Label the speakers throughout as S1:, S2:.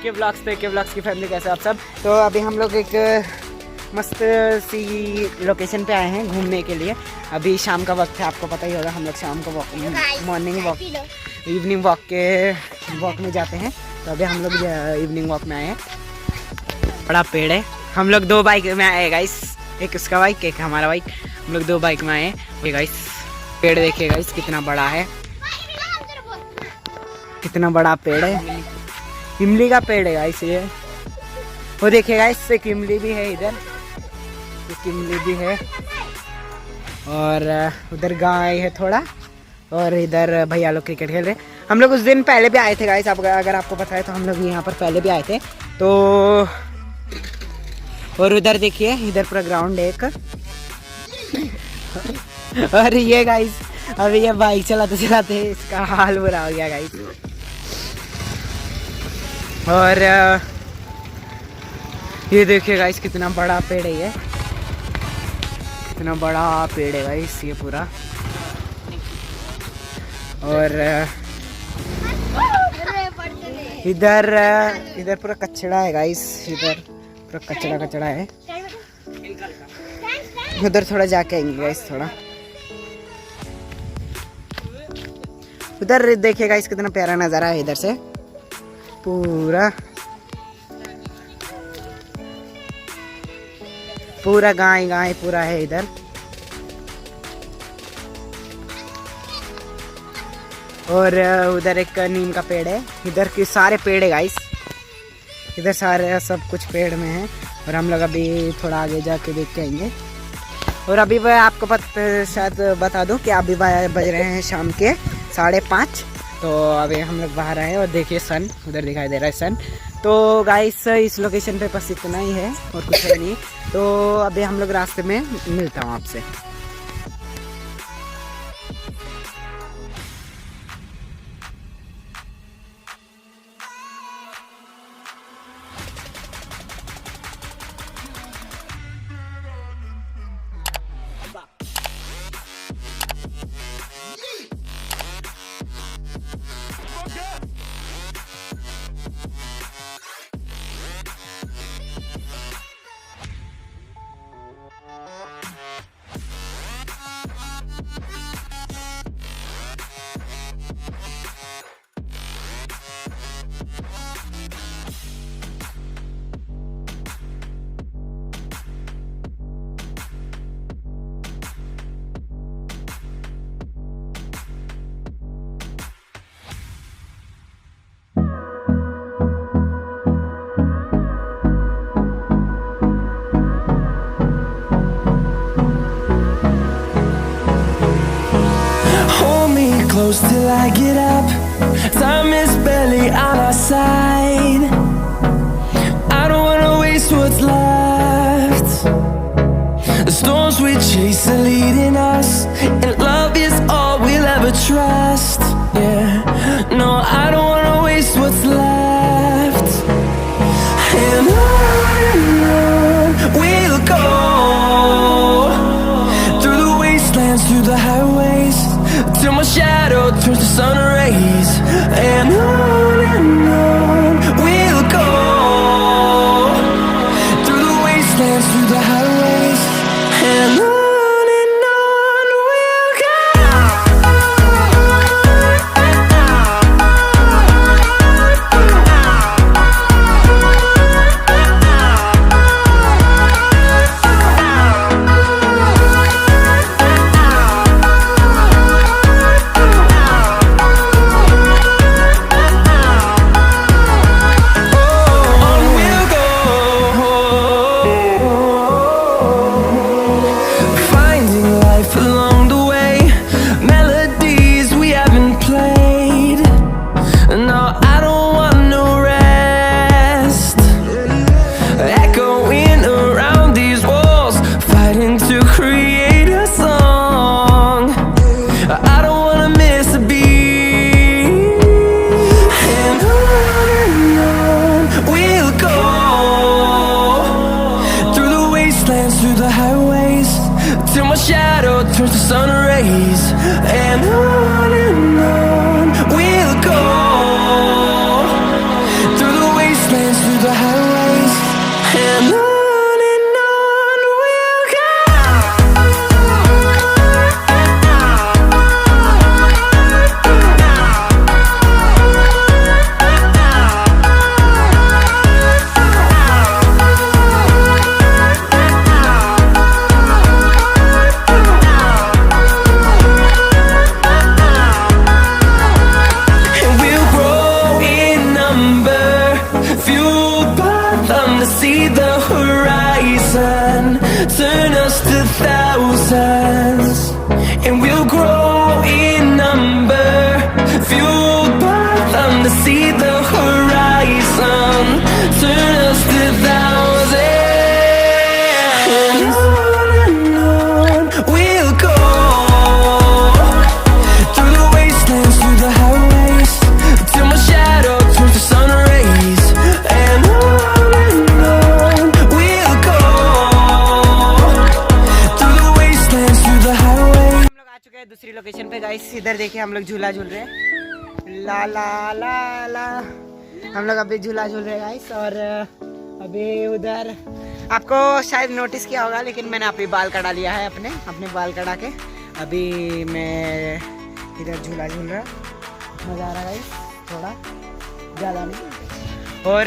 S1: के ब्लॉग्स की फैमिली कैसे आप सब। तो अभी हम लोग एक मस्त सी लोकेशन पे आए हैं घूमने के लिए। अभी शाम का वक्त है, आपको पता ही होगा, हम लोग शाम को मॉर्निंग वॉक इवनिंग वॉक में जाते हैं। तो अभी हम लोग इवनिंग वॉक में आए हैं। बड़ा पेड़ है, हम लोग 2 बाइक में आए गाइस, एक उसका बाइक एक हमारा बाइक, हम लोग 2 बाइक में आए हैं गाइस। पेड़ देखिए गाइस कितना बड़ा है, कितना बड़ा पेड़ है, इमली का पेड़ है गाइस ये। वो देखिएगा इससे इमली भी है, इधर एक इमली भी है, और उधर गाय है थोड़ा, और इधर भैया लोग क्रिकेट खेल रहे। हम लोग उस दिन पहले भी आए थे गाइस, अगर आपको पता है तो हम लोग यहाँ पर पहले भी आए थे। तो और उधर देखिए, इधर पूरा ग्राउंड है एक। और ये गाइस अभी ये बाइक चलाते चलाते इसका हाल बुरा हो गया गाइस। और ये देखिए गाइस कितना बड़ा पेड़ है, ये कितना बड़ा पेड़ है गाइस ये पूरा। और इधर पूरा कचड़ा है गाइस, इधर पूरा कचड़ा है। उधर थोड़ा जाके आएंगे गाइस, थोड़ा उधर देखिए गाइस कितना प्यारा नज़ारा है इधर से। पूरा गाय पूरा है इधर। और उधर एक नीम का पेड़ है, इधर के सारे पेड़ है गाइस, इधर सारे सब कुछ पेड़ में है। और हम लोग अभी थोड़ा आगे जाके देख के आएंगे। और अभी मैं आपको शायद बता दूं कि अभी बज रहे हैं शाम के 5:30। तो अभी हम लोग बाहर आए और देखिए सन उधर दिखाई दे रहा है सन। तो गाइस इस लोकेशन पे बस इतना ही है और कुछ है नहीं। तो अभी हम लोग रास्ते में मिलता हूँ आपसे। Close till I get up. Time is barely on our side. I don't wanna waste what's left. The storms we chase are leading us, and love is all we'll ever trust. Yeah, no, I don't wanna waste what's left. And on we'll go, through the wastelands, through the highways, till my shadow turns to sun rays. And on we'll go, through the wastelands, through the highways, and on we'll go.
S2: and on we'll go, through the wastelands, through the highways, and on we'll go. And we'll grow in number, fueled by them to see the horizon, turn us to thousands. And we'll grow in number, fueled by them to see the horizon, turn us to thousands. And on we'll go, through the wastelands, through the highways, till my shadow turns to sun rays. And on we'll go, through the wastelands, through the highways.
S1: हम लोग आ चुके हैं दूसरी location पे guys. इधर देखिए हम लोग झूला झूल रहे हैं, ला ला ला ला। हम लोग अभी झूला झूल रहे हैं गाइस। और अभी उधर आपको शायद नोटिस किया होगा, लेकिन मैंने अभी बाल कटा लिया है, अपने बाल कटा के अभी मैं इधर झूला झूल रहा। मज़ा आ रहा है गाइस, थोड़ा ज़्यादा नहीं। और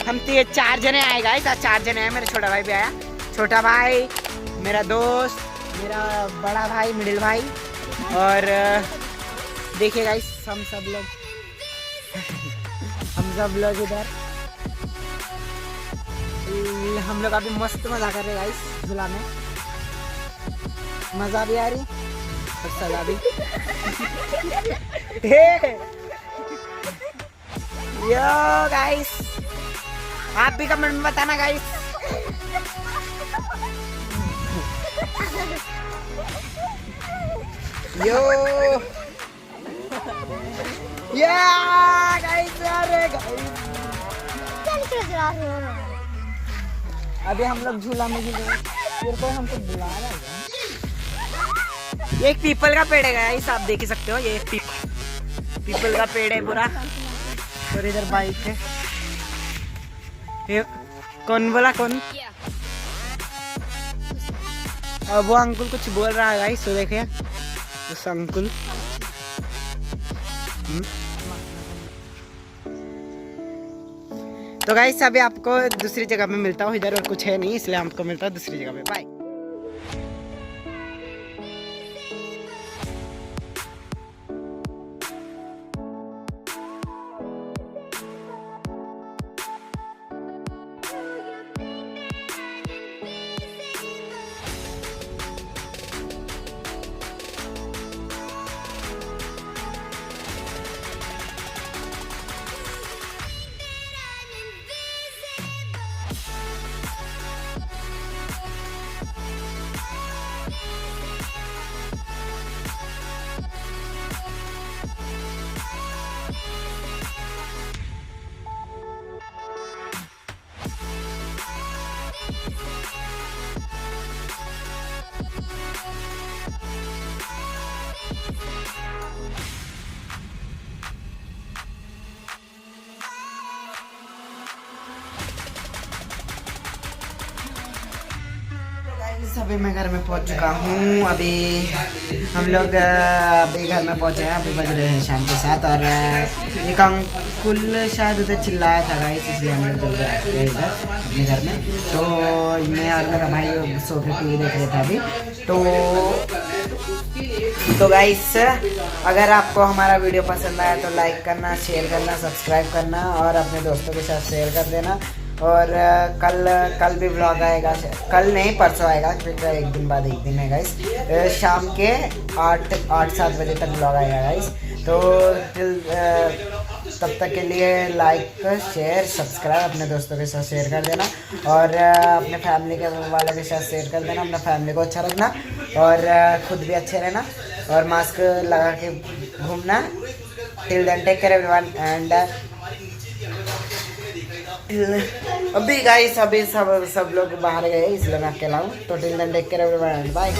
S1: हम 4 जने आए गाइस, आज 4 जने हैं। मेरा छोटा भाई भी आया, छोटा भाई, मेरा दोस्त, मेरा बड़ा भाई, मिडिल भाई। और देखिए गाइस हम सब लोग इधर हम लोग अभी मस्त मजा कर रहे हैं गाइस झूला में। मजा भी आ रही और सजा भी। यो गाइस, आप भी कमेंट में बताना गाइस। यो या गाइस, अरे गाइस अभी हम लोग झूला में झूल रहे हैं। फिर कोई हमको बुला रहा है। ये एक पीपल का पेड़ है गाइस, आप देख ही सकते हो। ये एक पीपल का पेड़ है पूरा। और इधर बाइक है। ये कौन बोला, कौन? अब वो अंकुल कुछ बोल रहा है गाइस, तो देखिए उस अंकुल। तो गाइस अभी आपको दूसरी जगह में मिलता हूँ, इधर और कुछ है नहीं, इसलिए आपको मिलता है दूसरी जगह में। बाय। अभी मैं घर में पहुंच चुका हूँ। अभी हम लोग अभी घर में पहुंचे हैं। अभी बज रहे हैं शाम के 7 और एक अंकुल शायद उधर चिल्लाया था गाइस, इसलिए हम लोग गए इधर अपने घर में। तो मैं और मेरा भाई सो के टीवी देख रहे थे अभी। तो गाइस अगर आपको हमारा वीडियो पसंद आया तो लाइक करना, शेयर करना, सब्सक्राइब करना और अपने दोस्तों के साथ शेयर कर देना। और कल भी व्लॉग आएगा, कल नहीं परसों आएगा, क्योंकि एक दिन बाद एक दिन है गाइस। शाम के 8-7 बजे तक व्लॉग आएगा गाइस। तो तब तक के लिए लाइक, शेयर, सब्सक्राइब अपने दोस्तों के साथ शेयर कर देना और अपने फैमिली के वालों के साथ शेयर कर देना। अपना फैमिली को अच्छा रखना और खुद भी अच्छे रहना और मास्क लगा के घूमना। Till then take care everyone and अभी गाइस अभी सब लोग बाहर गए इसलिए मैं अकेला हूँ। तो till then take care everyone, bye.